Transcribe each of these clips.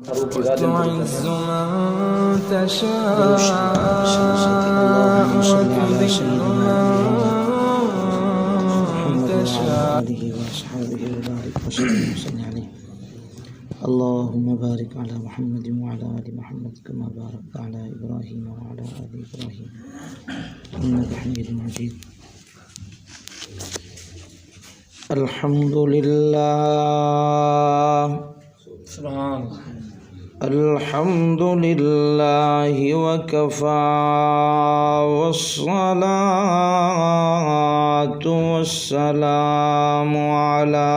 وتعز من تشاء وتذل من تشاء. اللهم بارك على محمد وعلى آل محمد كما باركت على إبراهيم وعلى آل إبراهيم إنك حميد مجيد. الحمد لله سبحان الحمد لله وكفى والصلاة والسلام على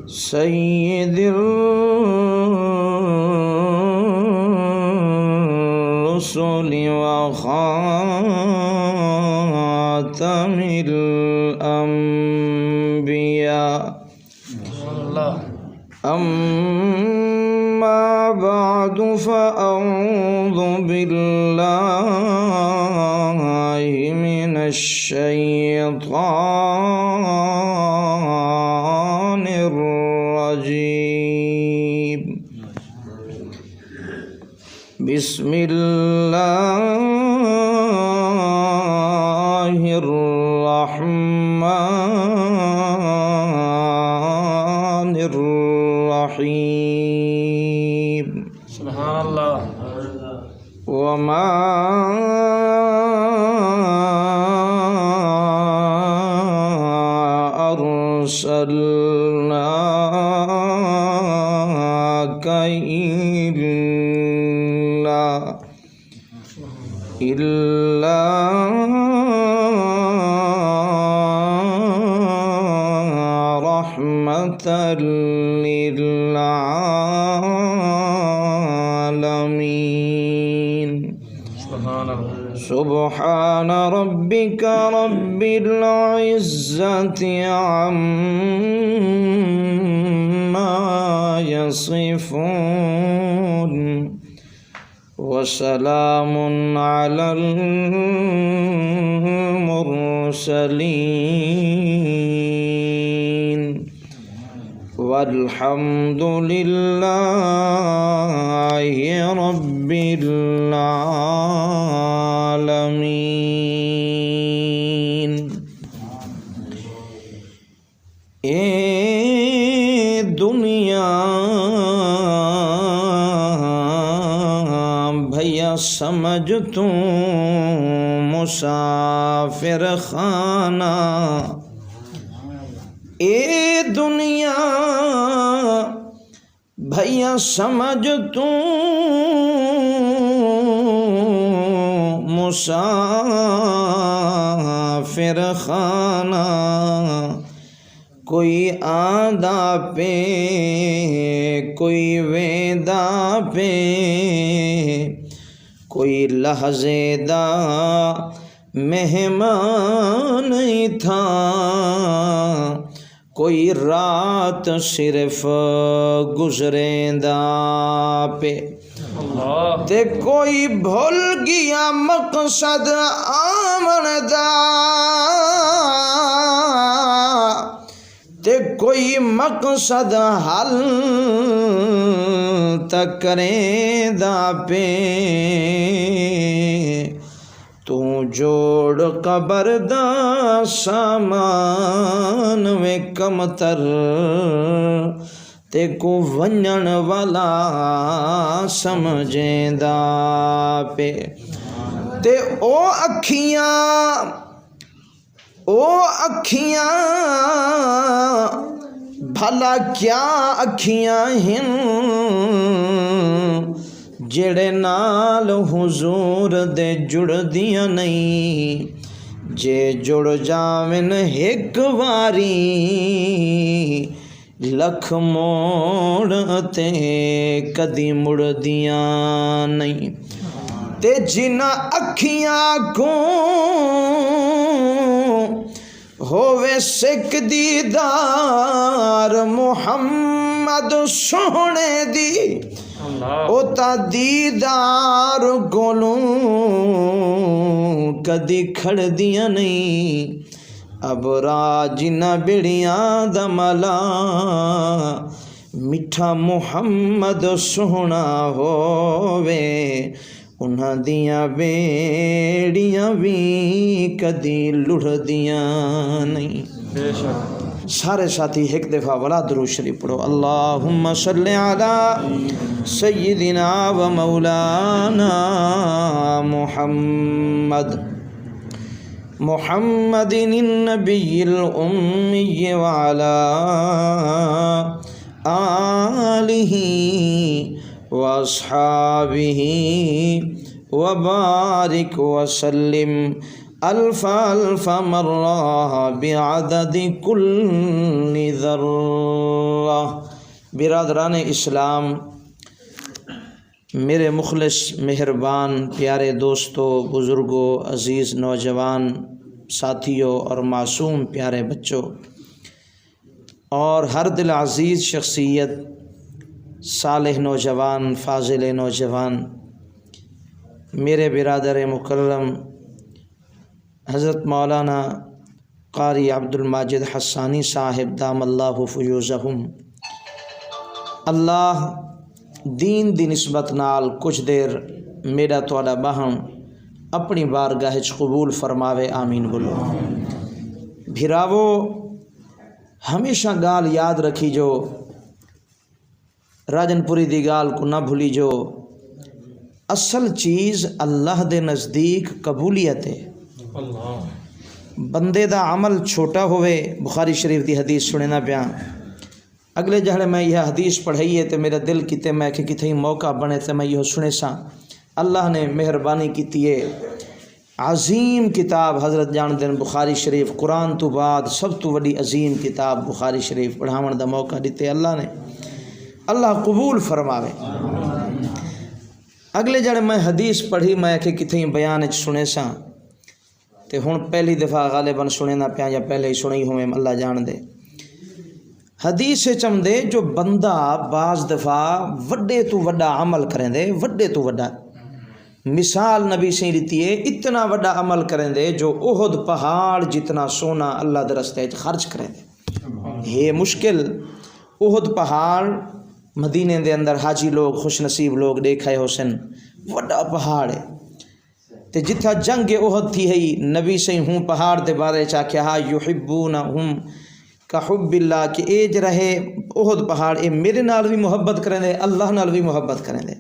سيد الرسل وخاتم الأنبياء. أما بعد فأعوذ بالله من الشيطان الرجيم. بسم الله الرحمن الرحيم. سبحان الله. وما أرسلناك إلا رحمة للعالمين. سبحان ربك رب العزة عما يصفون وسلام على المرسلين والحمد لله رب العالمين. اے دنیا بھیا سمجھ تو مسافر خانہ. اے دنیا بھیا سمجھ تو مسافر خانہ. کوئی آندا پہ کوئی ویندا پہ کوئی لحظے دا مہمان نہیں تھا. کوئی رات صرف گزریندہ پہ تے کوئی بھول گیا مقصد آمن دا. تے کوئی مقصد حل تکریں دا پہ. تو جوڑ قبر دا سامان میں کم تر تے کو ونجن والا سمجھیں دا پہ. تے او اکھیاں بھلا کیا اکھیاں ہن جڑے نال حضور دے جڑ دیاں نہیں. جے جڑ جاون ایک واری لکھ موڑ تے کدی مڑ دیاں نہیں. تے جنہ اکھیاں کو ہووے سکھ دیدار محمد سونے دی. او تا دیدار گولوں کدی کھڑ دیاں نہیں. اب راج نہ بڑیاں دملا میٹھا محمد سونا ہووے انہاں دیاں بیڑیاں بھی کدی لڑھدیاں نہیں. بے شک. سارے ساتھی ایک دفعہ والا درود شریف پڑھو. اللہم صلی علی سیدنا و مولانا محمد محمد النبی الامی وعلا آلہ واصحابہ وبارک وسلم الف الف مرہ بعدد کل ذرہ. برادران اسلام، میرے مخلص مہربان پیارے دوستوں، بزرگوں، عزیز نوجوان ساتھیوں اور معصوم پیارے بچوں اور ہر دل عزیز شخصیت، صالح نوجوان، فاضل نوجوان، میرے برادر مکرم حضرت مولانا قاری عبد الماجد حسانی صاحب دام اللہ فیوزہم، اللہ دین دی نسبت نال کچھ دیر میرا تواڈا باہم اپنی بارگاہ وچ قبول فرماوے. آمین بولو. بھراوو، ہمیشہ گال یاد رکھی جو، راجن پوری دی گال کو نہ بھولی جو، اصل چیز اللہ دے نزدیک قبولیت ہے. اللہ. بندے دا عمل چھوٹا ہوئے، بخاری شریف دی حدیث سنے نہ پیاں. اگلے جہڑے میں یہ حدیث پڑھائی ہے تو میرا دل کیتے میں کہ کتھیں موقع بنے تو میں یہ سنے سا. اللہ نے مہربانی کیتی ہے، عظیم کتاب حضرت جان دین بخاری شریف، قرآن تو بعد سب تو وڈی عظیم کتاب بخاری شریف پڑھاون دا موقع دیتے اللہ نے. اللہ قبول فرماوے. اگلے جڑے میں حدیث پڑھی میں کہ کتھیں بیان سنے سا تے ہن پہلی دفعہ غالباً سنے نہ پیا یا پہلے ہی سنی ہوئے، اللہ جان دے. حدیث چم دے جو بندہ بعض دفعہ وڈے تو وڈا عمل کریں دے، وڈے تو وڈا مثال نبی سے دیتی ہے، اتنا وڈا عمل کریں دے جو احد پہاڑ جتنا سونا اللہ دے رستے خرچ کریں دے. یہ مشکل احد پہاڑ مدینے دے اندر حاجی لوگ خوش نصیب لوگ دیکھائے حسن، وڈا پہاڑ ہے. تے جتھا جنگ احد تھی ہے نبی سے ہوں پہاڑ دے بارے چاہ کہا یحبونہم کحب اللہ، کہ اے رہے احد پہاڑ اے میرے نال بھی محبت کریں دے، اللہ نال بھی محبت کریں دے.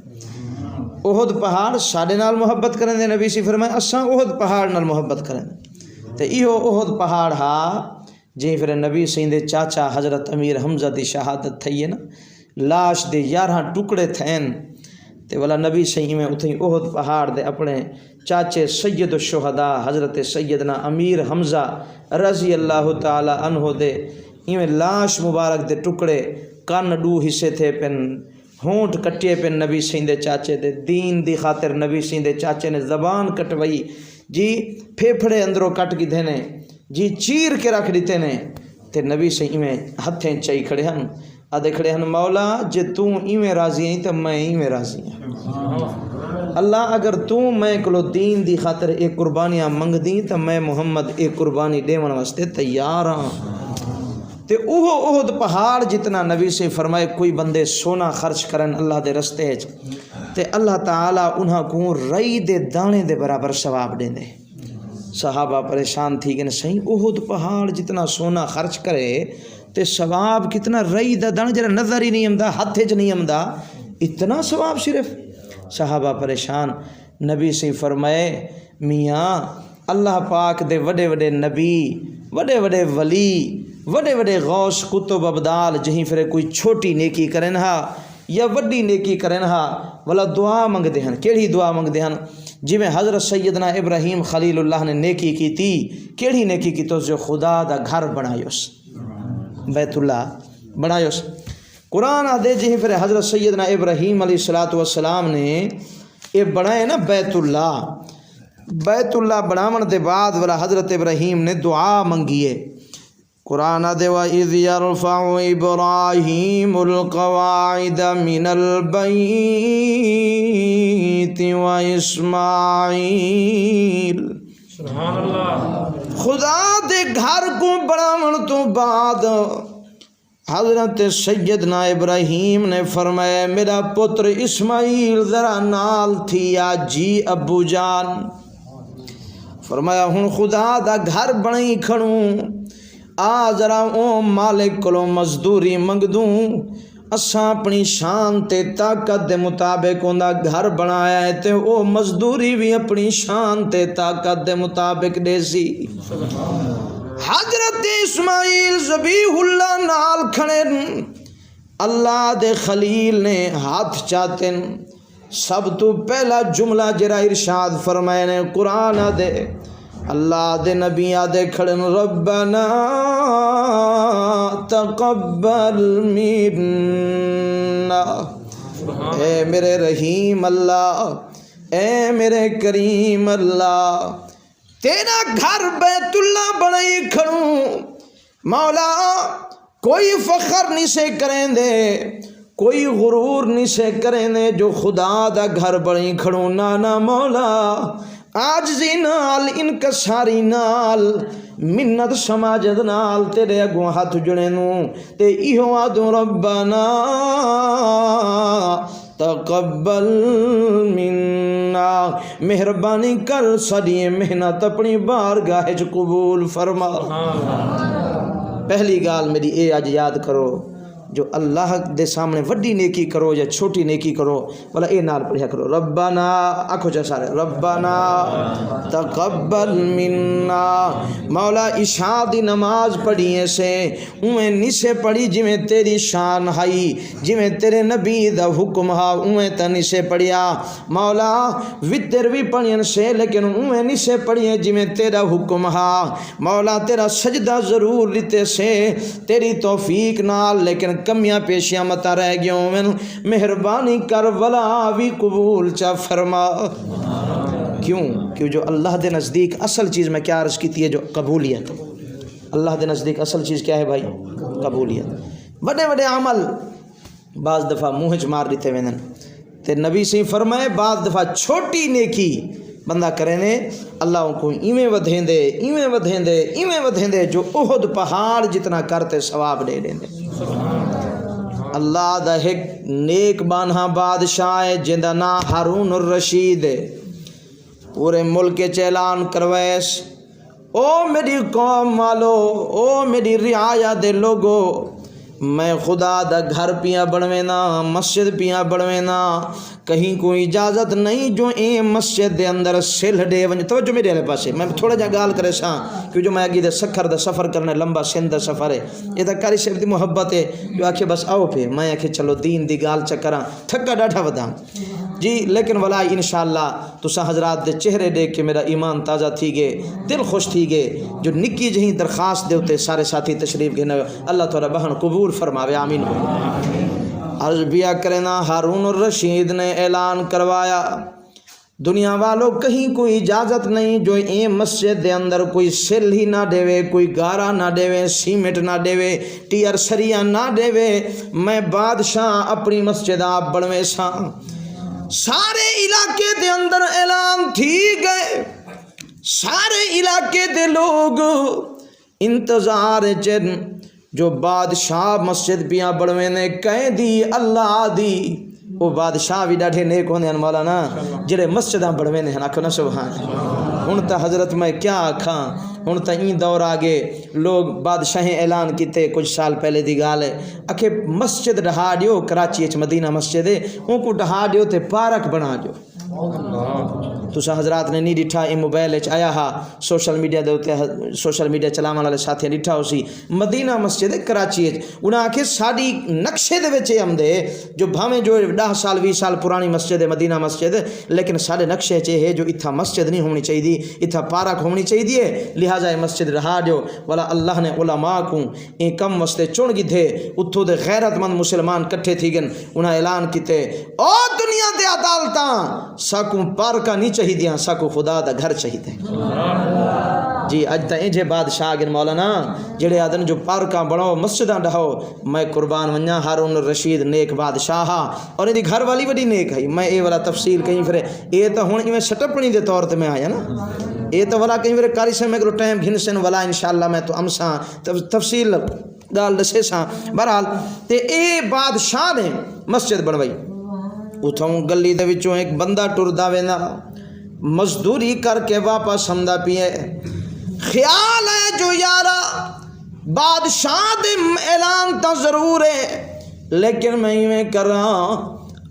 احد پہاڑ ساڈے نال محبت کریں دے، نبی سی فرمائے اساں احد پہاڑ نال محبت کریں دے. تے ایہو احد پہاڑ ہا جی پھر نبی سی دے چاچا حضرت امیر حمزہ دی شہادت تھی ہے نا، لاش دے 11 ٹکڑے تھین تے والا نبی صحیح میں اتھیں احد پہاڑ دے اپنے چاچے سید الشہداء حضرت سیدنا امیر حمزہ رضی اللہ تعالی عنہ دے ایویں لاش مبارک دے ٹکڑے، کان 2 حصے تھے پن، ہونٹ کٹے پن نبی صحیح دے چاچے دے. دین دی خاطر نبی صحیح دے چاچے نے زبان کٹوئی جی، پھیپھڑے اندروں کٹ کی دینے جی، چیر کے رکھ دیتے نے. تے نبی صحیح میں ہتھیں چائی کھڑے ہن، آدھے کھڑے ہن مولا جے تو ایویں راضی ہیں تو میں ایویں راضی ہیں. اللہ اگر تو میں کلو دین دی خاطر ایک قربانیاں منگ دیں تو میں محمد ایک قربانی دیون واسطے تیار ہاں. تے اوہ احد پہاڑ جتنا نبی سے فرمائے کوئی بندے سونا خرچ کرن اللہ دے رستے تے اللہ تعالیٰ انہاں کو رئی دے دانے دے برابر ثواب دیں دے. صحابہ پریشان تھی کہ صحیح احد پہاڑ جتنا سونا خرچ کرے تے ثواب کتنا، رئی دا دانا جرا نظر ہی نہیں آمدا، ہاتھ چ نہیں آمدا، اتنا ثواب صرف. صحابہ پریشان. نبی سے فرمائے میاں اللہ پاک دے وڈے وڈے نبی، وڈے وڈے ولی، وڈے وڈے غوث کتب ابدال جہیں پھر کوئی چھوٹی نیکی کرن ہا یا وڈی نیکی کرن ہا والا دعا منگ دے ہن. کیڑی دعا منگ دے ہن؟ جی میں حضرت سیدنا ابراہیم خلیل اللہ نے نیکی کی تھی. کیڑی نیکی کی تو جو خدا دا گھر بنایوس، بیت اللہ بنایوس. قرآن آدھے جہیں پھر حضرت سیدنا ابراہیم علیہ السلام نے یہ بنائے نا بیت اللہ. بیت اللہ بناون دے بعد والا حضرت ابراہیم نے دعا منگیے. قرآن آدھے وَإِذْ يَرْفَعُ إِبْرَاهِيمُ الْقَوَاعِدَ مِنَ الْبَيْتِ وَإِسْمَاعِيلُ. سبحان اللہ. خدا دے گھر کو بناون تو بعد حضرت سیدنا ابراہیم نے فرمایا میرا پتر اسماعیل ذرا نال تھی یا جی ابو جان. فرمایا ہن خدا دا گھر بنائی کھڑوں آ ذرا او مالک کولوں مزدوری منگ دوں. اساں اپنی شان تے طاقت دے مطابق اوندا گھر بنایا ہے تے او مزدوری بھی اپنی شان تے طاقت دے مطابق دے سی. حضرت اسماعیل ذبیح اللہ نال کھڑے اللہ دے خلیل نے ہاتھ چاہتے سب تو پہلا جملہ جرا ارشاد فرمائے نے قرآن دے اللہ دے نبی آدھے کھڑے ربنا تقبل منا. اے میرے رحیم اللہ اے میرے کریم اللہ تیرا گھر بیت اللہ بنائی کھڑوں مولا کوئی فخر نہیں سے کریں دے کوئی غرور نہیں سے کریں دے جو خدا دا گھر بنائی کھڑوں. نانا مولا عاجزی نال انکساری نال منت سماجت نال تیرے اگوں ہاتھ جڑے نوں تے ایہو آدھوں ربنا تقبل منا مہربانی کر ساری محنت اپنی بارگاہ وچ قبول فرما. پہلی گال میری اے اج یاد کرو جو اللہ دے سامنے وڈی نیکی کرو یا چھوٹی نیکی کرو بلا اے نال پڑھیا کرو ربنا آکھو جا سارے ربنا تقبل منا. مولا عشاء دی نماز پڑھیے سے اویں نسے پڑھی جویں تیری شان ہائی جویں تیرے نبی دا حکم ہا اویں تے نسے پڑھیا. مولا وتر بھی پڑھین سے لیکن اویں نسے پڑھیے جویں تیرا حکم ہا. مولا تیرا سجدہ ضرور لیتے سے تیری توفیق نال لیکن کمیاں پیشیاں متا رہ گیا ہوں مہربانی کر ولا بھی قبول چا فرما. کیوں جو اللہ دے نزدیک اصل چیز میں کیا عرض کیتی ہے جو قبولیت. اللہ دے نزدیک اصل چیز کیا ہے بھائی قبولیت. بڑے بڑے عمل بعض دفعہ منہ چ مار دیتے ویندن تے نبی سے فرمائے بعض دفعہ چھوٹی نیکی بندہ کرے نے اللہ کو ایویں ودھیں دے ایویں ودھیں دے ایویں ودھیں دے جو احد پہاڑ جتنا کرتے ثواب دے دیں دے. اللہ دا ایک نیک بانہا بادشاہ ہے جندہ نا ہارون الرشید پورے ملک کے اعلان کرویس او میری قوم والو او میری رعایا دے لوگو میں خدا دا گھر پیا بڑھوینا مسجد پیا بڑھوینا کہیں کوئی اجازت نہیں جو اے مسجد دے اندر سل ڈے ونج توجہ میرے والے پاسے میں تھوڑا جا گال کرے ساں کیوں جو میں اگی دے سکھر دا سفر کرنے لمبا سندھ دا سفر ہے یہ دا کاری صاحب دی محبت ہے جو آکھے بس آؤ پہ میں آکھے چلو دین دی گال چکراں تھکا ڈاٹھا ودا جی لیکن ولائی انشاءاللہ تسا حضرات دے چہرے دیکھ کے میرا ایمان تازہ تھی گے دل خوش تھی گے جو نکی جہیں درخواست دے ہوتے سارے ساتھی تشریف گھنے اللہ تعالی بہن قبول فرماوے آمین. عرض بیا کرنا ہارون الرشید نے اعلان کروایا دنیا والوں کہیں کوئی اجازت نہیں جو اے مسجد دے اندر کوئی سل ہی نہ دیوے کوئی گارا نہ دیوے سیمنٹ نہ دیوے ٹیر سریاں نہ دیوے میں بادشاہ اپنی مسجد آپ بڑھوے ساں. سارے علاقے دے اندر اعلان تھی گئے سارے علاقے دے لوگ انتظار چن جو بادشاہ مسجد پیاں بڑھوے نے کہہ دی اللہ دی وہ بادشاہ بھی ڈاٹھے نیک ہونے ہیں مولانا جڑے مسجداں بڑھوے نے ہیں آکھو نا سبحان. ہن تا حضرت میں کیا آکھاں ہن تا این دور آگے لوگ بادشاہیں اعلان کیتے کچھ سال پہلے دی گال ہے اکھے مسجد ڈہا دیو کراچی اچ مدینہ مسجد ہے ان کو ڈہا دیو تے پارک بنا دیو. تسا حضرات نے نہیں ڈٹھا یہ موبائل آیا ہا سوشل میڈیا دے سوشل میڈیا چلاون والے ساتھی ڈٹھا ہو سی مدینہ مسجد کراچی انہاں آکھے ساڈی نقشے دے وچ ہم دے جو بھاویں جو 10 سال 20 سال پرانی مسجد ہے مدینہ مسجد لیکن سارے نقشے چ ہے جو اتھا مسجد نہیں ہونی چاہیے اتھا پارک ہونی چاہیے لہٰذا یہ مسجد رہا دیو والا اللہ نے علماء کو یہ کم واسطے چن گدھے اتھو دے غیرت مند مسلمان کٹھے تھی گن انہاں اعلان کیتے او دنیا دے عدالتاں ساکوں پارکاں نہیں چاہیے دیاں ساکو خدا دا گھر چاہیے جی اج تا انجے بادشاہ گن مولانا جڑے آدن جو پارکاں بڑھو مسجداں ڈہو میں قربان ونجا ہارون الرشید نیک بادشاہ اور ان دی گھر والی بڑی نیک ہے میں اے والا تفصیل کہیں پھر اے تا ہن ایویں سٹپنی دے طور تے میں آیا نا اے تو والا کہیں پھر کاری سے میں کو ٹائم گھن سن والا انشاءاللہ میں تو امساں تفصیل گال دسے سا بہرحال تے اے بادشاہ نے مسجد بنوائی اتھوں گلی دے وچوں ایک بندہ ٹردا ویندا مزدوری کر کے واپس آندا پیے خیال ہے جو یارا بادشاہ دے اعلان تا ضرور ہے لیکن میں ایویں کراں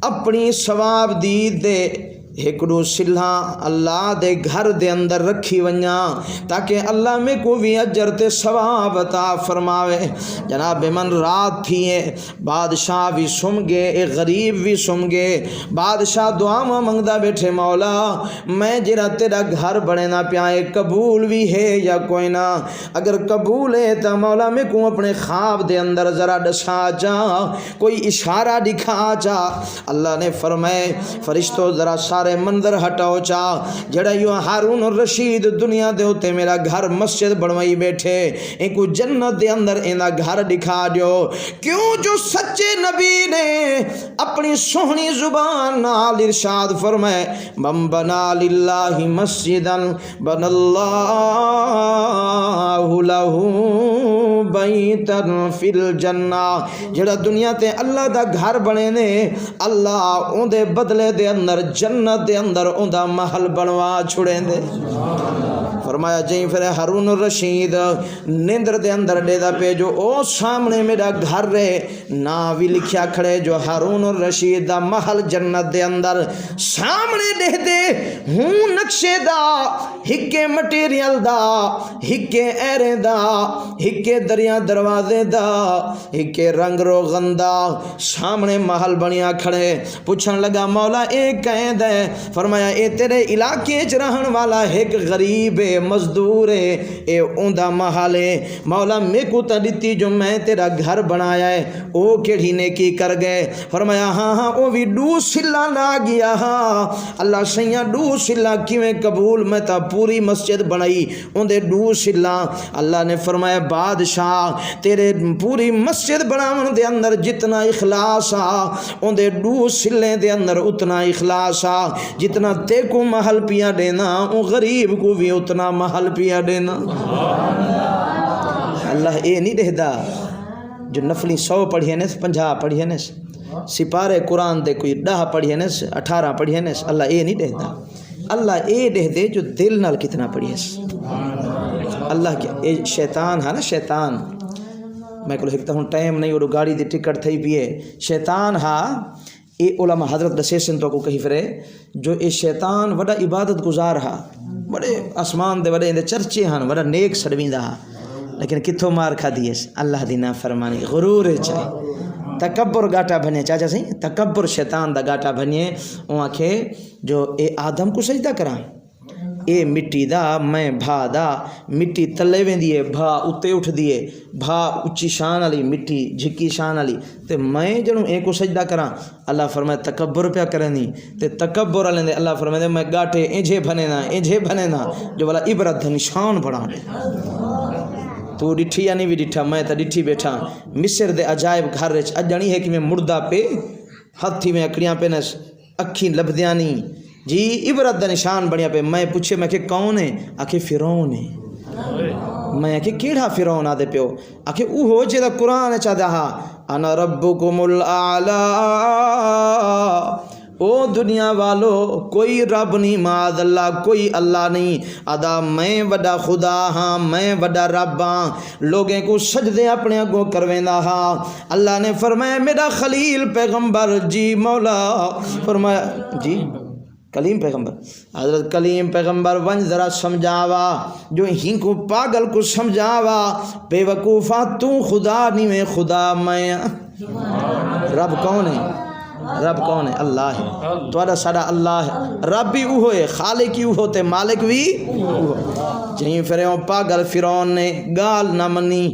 اپنی ثواب دی دے ہکڑو سلھا اللہ دے گھر دے اندر رکھی ونجا تاکہ اللہ میں کو بھی اجر تے ثواب عطا فرماوے جناب من رات تھی ہے بادشاہ بھی سم گے ایک غریب بھی سم گے بادشاہ دعا منگدا بیٹھے مولا میں جرا تیرا گھر بنے نہ پیائے قبول بھی ہے یا کوئی نہ اگر قبول ہے تو مولا میں کو اپنے خواب دے اندر ذرا ڈسا جا کوئی اشارہ دکھا جا اللہ نے فرمائے فرشتوں ذرا سارے منظر ہٹاؤ چا جڑا یوں ہارون الرشید دنیا دے ہوتے میرا گھر مسجد بنوائی بیٹھے ان کو جنت دے اندر اینا گھر دکھا دیو کیوں جو سچے نبی نے اپنی سہنی زبان نال ارشاد فرمائے من بنا للہ مسجدا بن اللہ لہ بیتا فی الجنہ جڑا دنیا تے اللہ دا گھر بنے نے اللہ اون دے بدلے دے اندر جنت دے اندر اوندا محل بنوا چھڑیں دے فرمایا جائیں پھر ہارون الرشید نیندر دے اندر دے دا پہ جو او سامنے میرا گھر رہے نا بھی لکھیا کھڑے جو ہارون الرشید دا محل جنت دے اندر سامنے دے دے ہوں نقشے دا ہکے مٹیریل دا ہکے ایرے دا ہکے دریا دروازے دا ہکے رنگ روغن دا سامنے محل بنیا کھڑے پوچھن لگا مولا اے کہیں دے فرمایا اے تیرے علاقے چ رہن والا ایک غریب ہے مزدور ہے اے اوندا محل ہے مولا میں کو تا دتی جو میں تیرا گھر بنایا ہے او کیڑی نیکی کر گئے فرمایا ہاں ہاں او بھی ڈو سلا لا گیا ہاں اللہ سیاں ڈو سلا کیویں قبول میں تا پوری مسجد بنائی اوندے ڈو سلا اللہ نے فرمایا بادشاہ تیرے پوری مسجد بناون دے اندر جتنا اخلاص آ اوندے ڈو سلے دے اندر اتنا اخلاص آ جتنا تے کو محل پیا دینا او غریب کو بھی اتنا محل پیا دینا اللہ اے نہیں دہدا جو نفلی 100 پڑھیے نے 50 پڑھیے نے سپارے قرآن دے کوئی 10 پڑھیے نے 18 پڑھیے نے اللہ اے نہیں دہدا اللہ اے دہ دے جو دل نال کتنا پڑھیے اللہ کیا اے شیطان ہے نا شیطان میں کو لکھتا ہوں ٹائم نہیں اور گاڑی دی ٹکٹ تھئی پیے شیطان ہاں اے علماء حضرت دسیسن تو کو کہی فرے جو اے شیطان وڈا عبادت گزار ہا بڑے آسمان دے بڑے اندے چرچے ہاں بڑا نیک سڑویندا ہا لیکن کتھوں مار کھا دیس اللہ دی نافرمانی غرور چاہے تکبر گاٹا بنے چاچا سی تکبر شیطان دا گاٹا بنے وہاں کے جو اے آدم کو سجدہ کراں اے مٹی دا میں بھا دا مٹی تلے ویندی ہے بھا اتے اٹھ دیے بھا اچھی شان علی مٹی جھکی شان علی تے میں جنوں اے کو سجدہ کراں اللہ فرمائے تکبر پیا کرنی تے تکبر علی دے اللہ فرمائے میں گاٹے انجھے بھنے نا جو والا عبرت نشان بڑھا دے تو ڈٹھی یا نہیں بھی ڈٹھا میں تا ڈٹھی بیٹھا مصر دے عجائب گھر رچ اجانی ہے کہ میں مردہ پہ ہتھی میں اکڑیاں پہ نس اکھی لبدیانی جی عبرت دا نشان بڑھیا پہ میں پوچھے میں کہ کون ہے آکھے فرعون ہے میں کہ کیڑا فرعون آدھے پیو آکھے اوہو جے دا قرآن چاہ دہا انا ربکم الاعلی او دنیا والو کوئی رب نہیں معاذ اللہ کوئی اللہ نہیں ادا میں وڈا خدا ہاں میں وڈا رب ہاں لوگیں کو سجدے اپنے اگوں کرویندا ہاں اللہ نے فرمایا میرا خلیل پیغمبر جی مولا فرمایا جی کلیم پیغمبر حضرت کلیم پیغمبر ونج ذرا سمجھاوا جو ہی کو پاگل کو سمجھاوا بے وقوفا تو خدا نہیں میں خدا میں رب کون ہے رب کون ہے اللہ ہے توڑا ساڑا اللہ ہے رب بھی اوہ ہے خالق ہی اوہ تے مالک بھی اوہ جہیں فرعون پاگل فرعون نے گال نہ منی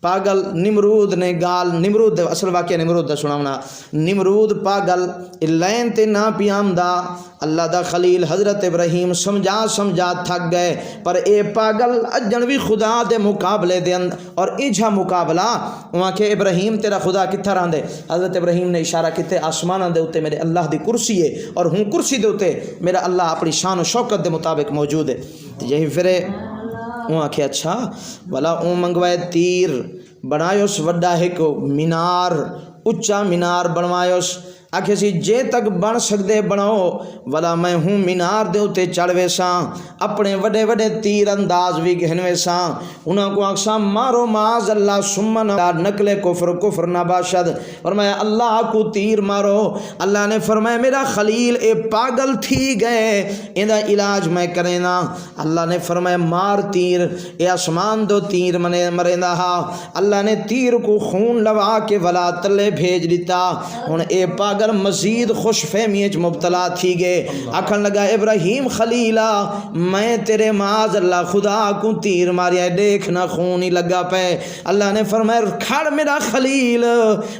پاگل نمرود نے گال نمرود اصل واقعہ نمرود دا سناونا نمرود پاگل لین تے نا پیامدہ اللہ دا خلیل حضرت ابراہیم سمجھا تھک گئے پر اے پاگل اجنوی خدا دے مقابلے دے اور ایجھا مقابلہ وہاں کہ ابراہیم تیرا خدا کتھا رہن دے حضرت ابراہیم نے اشارہ کتے آسمان دے ہوتے میرے اللہ دی کرسی ہے اور ہوں کرسی دے ہوتے میرا اللہ اپنی شان و شوکت دے مطابق موجود ہے یہی پھرے وہاں کہ اچھا والا اون منگوائے تیر بنایوس وڈا ایک مینار اچا مینار بنوایوس آکھے سی جے تک بن سکدے بناؤ ولا میں ہوں مینار دے اتے چڑھ ویساں اپنے وڈے وڈے تیر انداز بھی گھن ویساں انہاں کو آکساں مارو معاذ اللہ سمن نقل کفر نہ باشد فرمایا اللہ کو تیر مارو اللہ نے فرمایا میرا خلیل اے پاگل تھی گئے ایندا علاج میں کرینا اللہ نے فرمایا مار تیر اے آسمان دو تیر مریندا ہا اللہ نے تیر کو خون لوا کے ولا تلے بھیج دیتا ہن اے پاگل مزید خوش فہمی مبتلا تھی گئے آکھن لگا ابراہیم خلیلا میں تیرے معاذ اللہ خدا کو تیر ماریا دیکھنا خون ہی لگا پے اللہ نے فرمایا کھڑ میرا خلیل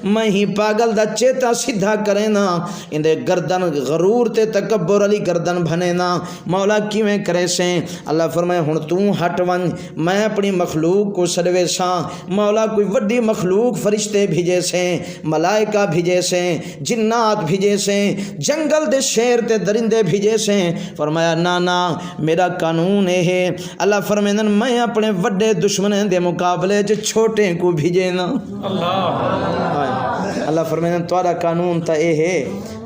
میں ہی پاگل دا چیتا سیدھا کرے نا اندے گردن غرور تے تکبر علی گردن بھنے نا مولا کیویں کرے سے اللہ فرمایا ہن تو ہٹ ون میں اپنی مخلوق کو سڑوے ساں مولا کوئی وڈی مخلوق فرشتے بھیجے سے ملائکہ بھیجے سے جنات بھیجے سے جنگل دے شیر تے درندے بھیجے سے فرمایا نا میرا قانون ہے اللہ فرمائیں میں اپنے وڈے دشمنیں دے مقابلے چ چھوٹے کو بھیجے نا اللہ فرمائیں تھوڑا قانون تا اے ہے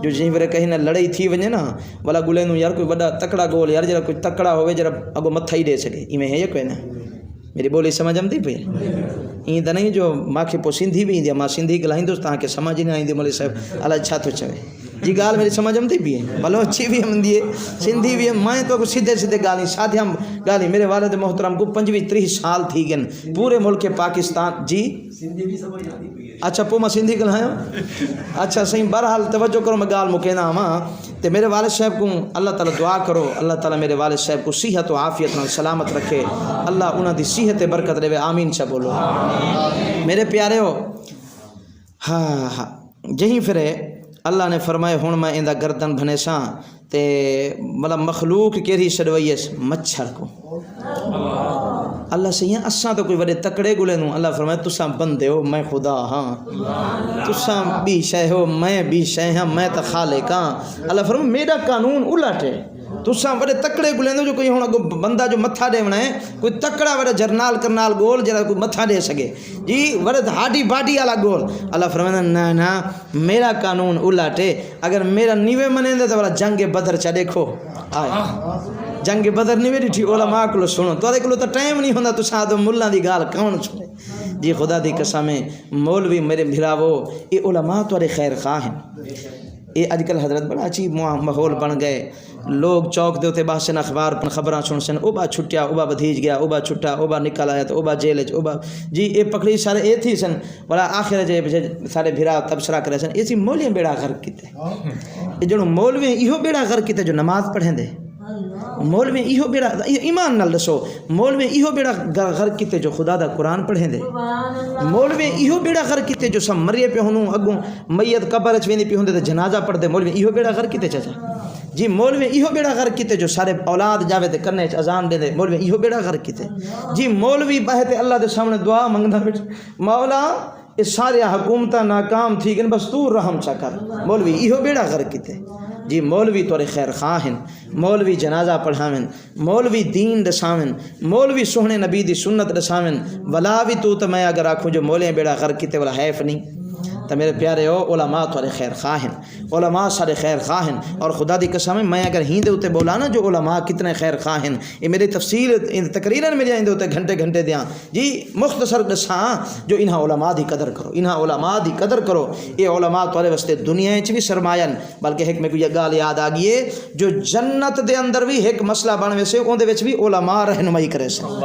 جو جہیں ورے کہیں نہ لڑائی تھی ونجے نا والا گلے نو یار کوئی وڈا تکڑا گول یار جرا کوئی تکڑا ہوئے جرا اگو متھا ہی دے سکے ایویں ہے یا کوئی نہ میری بولی سمجھ آمدی پئی این دا نہیں جو ماں کے پو سندھی بھی اندیا ماں سندھی گلائیں دوست تاں کے سمجھ نہیں آئیں دی مولوی صاحب اللہ اچھا تو چوے جی گال میری سمجھ آمدی بھی ہے بلوچی بھی آمدی ہے سندھی بھی ہے میں تو سیدھے گالی ساتھ ہم گالی میرے والد محترم کو 25-30 سال تھی گن پورے ملک پاکستان جی سندھی بھی سمجھ آتی بھی ہے اچھا پو میں سندھی گلائیں اچھا صحیح بہرحال توجہ کرو میں گال مکینا ہاں تے میرے والد صاحب کو اللہ تعالیٰ دعا کرو اللہ تعالیٰ میرے والد صاحب کو صحت و عافیت نال سلامت رکھے اللہ انہاں دی صحت برکت دے آمین چا بولو میرے پیارے ہو ہاں جہیں پھرے اللہ نے فرمائے ہن میں ایندا گردن بھنے ساں تے مطلب مخلوق کیڑی چھڈوئیس مچھر کو اللہ سے یہ اساں تو کوئی وڈے تکڑے گلے نو اللہ فرمائے تساں بندے ہو میں خدا ہاں تساں بھی شے ہو میں بھی شے ہاں میں تا خالق ہاں اللہ فرمائے میرا قانون الٹ ہے تساں وڈے تکڑے گلے نو جو کوئی ہن بندہ جو متھا ڈیونا ہے کوئی تکڑا وڈا جرنال کرنال گول جڑا کوئی متھا دے سکے جی وڈے ہاڈی باڈی والا گول اللہ فرمائے نا میرا قانون الٹ ہے اگر میرا نیوے منے دے تو والا جنگ بدر چا دیکھو آئے جنگ بدر نہیں ڈٹھی علماء کو سنو تو کو تو ٹائم نہیں ہوندا تو ساتھ ملا دی گال کون سنے جی خدا دی قسم مولوی میرے بھراو یہ علماء تو خیر خواہ ہیں یہ اج کل حضرت بڑا عجیب ماحول بن گئے لوگ چوک دے ہوتے باسن اخبار پر خبراں سن سن اوبا چھٹیا اوبا بدھیج گیا اوبا چھٹا اوبا نکل آیا تو اوبا جیل چ اوبا جی یہ پکڑی سارے اے تھی سن بڑا آخر جے سارے بھرا تبصرہ کرے سن اسی مولوی بیڑا غرق کیتے یہ جو مولوی ایہو بیڑا غرق کیتے جو نماز پڑھیں دے مولوی ایہو بیڑا ایمان نال دسو مولوی ایہو بیڑا غرق کیتے جو خدا دا قرآن پڑھیں دے مولوی ایہو بیڑا غرق کیتے جو سب مرے پہ ہونوں اگوں میت قبر چ ویندی پہ ہوندے تے جنازہ پڑھ دے مولوی ایہو بیڑا غرق کیتے چاچا جی مولوی ایہو بیڑا غرق کیتے جو سارے اولاد جاوے تے کرنے چ اذان دے دے مولوی ایہو بیڑا غرق کیتے جی مولوی بہتے اللہ دے سامنے دعا منگدا بیٹھ مولا یہ سارے حکومتاں ناکام تھی گن بس تو رحم چا کر مولوی ایہو بیڑا غرق کیتے جی مولوی تورے خیر خواہ ہیں مولوی جنازہ پڑھاویں مولوی دین دساویں مولوی سوہنے نبی دی سنت دساویں ولا بھی تو میں اگر آکھوں جو مولے بیڑا غرق کیتے والا حیف نہیں تو میرے پیارے ہو علماء تورے خیر خواہ ہیں علماء سارے خیر خواہ ہیں اور خدا دی قسم میں اگر ہی دے ہوتے بولا نا جو علماء کتنے خیر خواہ ہیں یہ میری تفصیل تقریراً میرے آئیں دے ہوتے گھنٹے دیاں جی مختصر دساں جو انہاں علماء دی قدر کرو انہاں علماء دی قدر کرو یہ علماء تورے واسطے دنیا وچ بھی سرمایہ بلکہ ایک میں کوئی گال یاد آ گئی ہے جو جنت دے اندر بھی ایک مسئلہ بن ویسے اون دے وچ بھی علماء رہنمائی کرے سے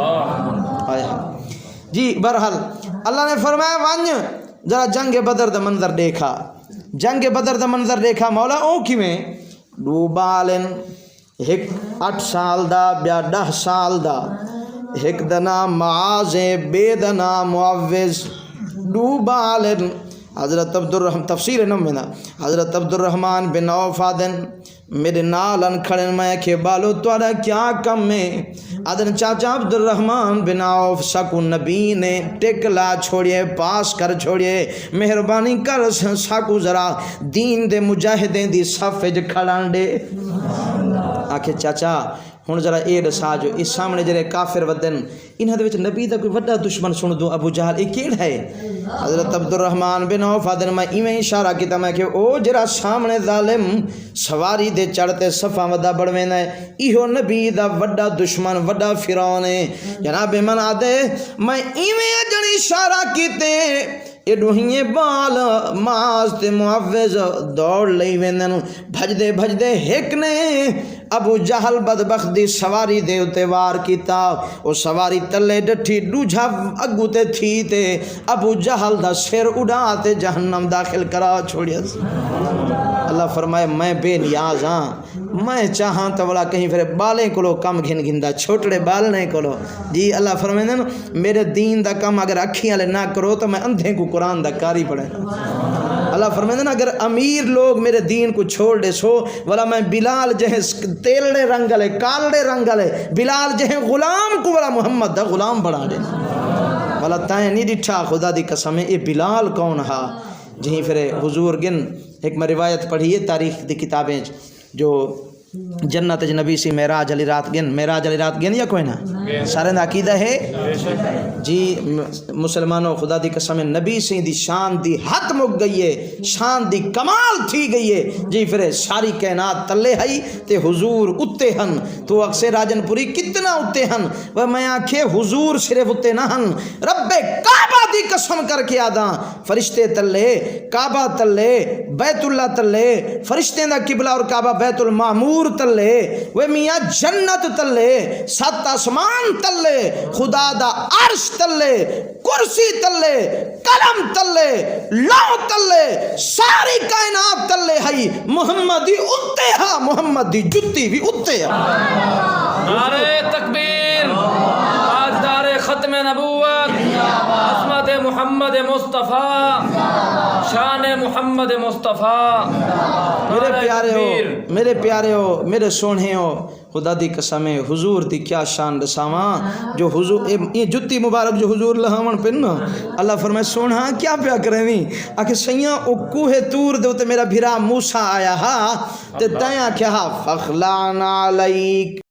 جی بہرحال اللہ نے فرمایا ون ذرا جنگ بدر دا منظر دیکھا جنگ بدر دا منظر دیکھا مولا او کیویں دو بالن ایک 8 سال دا بیا 10 سال دا ایک دا نام معاذ بے دا نام معوذ دو بالن حضرت عبدالرحمن تفسیر نمنا حضرت عبدالرحمن بن عوف آدن میرے نالن کھڑن میں کہ بالو توڑا کیا کم میں آدن چاچا عبدالرحمن بن عوف سکو نبی نے ٹکلا چھوڑیے پاس کر چھوڑیے مہربانی کر سکو ذرا دین دے مجاہدیں دی صف وچ کھڑان دے آکھے چاچا ہن ذرا اے دسا جو اس سامنے جڑے کافر ودن انہاں دے وچ نبی دا کوئی وڈا دشمن سن دو ابو جہل اے کیڑا ہے؟ حضرت عبد الرحمن بن عوف نے میں ایویں اشارہ کیتا میں کہ او جڑا سامنے ظالم سواری دے چڑھتے صفاں ودا بڑویندا ہے ایہو نبی دا وڈا دشمن وڈا فرعون ہے جناب من آدے میں ایویں جڑی اشارہ کیتے ایڈوہیے بال ماز تے معوض دوڑ لئی ویندن بھجدے بھجدے ہک نے ابو جہل بدبخت دی سواری دے اتے وار کیتا او سواری تلے ڈٹھی دوجھا اگو تے تھی تے ابو جہل دا سر اڑا تے جہنم داخل کرا چھوڑیا سی اللہ فرمائے میں بے نیاز ہاں میں چاہاں تو بلا کہیں پھر بالیں کولو کم گھن گھندا چھوٹڑے بالنے کولو جی اللہ فرمائے نا میرے دین دا کم اگر اکھیاں لے نہ کرو تو میں اندھے کو قرآن دا کاری پڑھے اللہ فرمائے نا اگر امیر لوگ میرے دین کو چھوڑ دے سو والا میں بلال جہیں تیلڑے رنگلے کالڑے رنگلے بلال جہیں غلام کو والا محمد دا غلام بڑھا دے والا تائیں نہیں ڈٹھا خدا دی قسم اے بلال کون ہا جہیں پھر حضور گن ایک میں روایت پڑھی ہے تاریخ دی کتابیں جو جنت نبی سی معراج علی رات گن یا کوئی نہ سارے دا عقیدہ ہے جی مسلمانوں خدا دی قسم نبی سی دی شان دی حد مک گئی ہے شان دی کمال تھی گئی ہے جی پھر ساری کائنات تلے ہئی تے حضور اتے ہن تو اکثر راجن پوری کتنا اتے ہن وہ میں آنکھے حضور صرف اتے نہ ہن رب کعبہ دی قسم کر کے آداں فرشتے تلے کعبہ تلے بیت اللہ تلے فرشتے دا قبلہ اور کعبہ بیت المعمور تلے وہ میاں جنت تلے سات آسمان تلے خدا دا عرش تلے کرسی تلے قلم تلے لو تلے ساری کائنات تلے ہئی محمدی اتے ہا محمد دی جتی بھی اتے ہا نعرہ تکبیر تاجدار ختم نبوت عظمت محمد مصطفیٰ شان محمد مصطفیٰ میرے پیارے ہو میرے سونے ہو خدا دی قسم حضور دی کیا شان دساواں جو حضور یہ جتی مبارک جو حضور لہاون پن اللہ فرمائے سونا کیا پیا کریں آکھے سیاں او کوہ تور دے تے میرا بھرا موسیٰ آیا ہا تے تیاں کیا فخلعنا علیک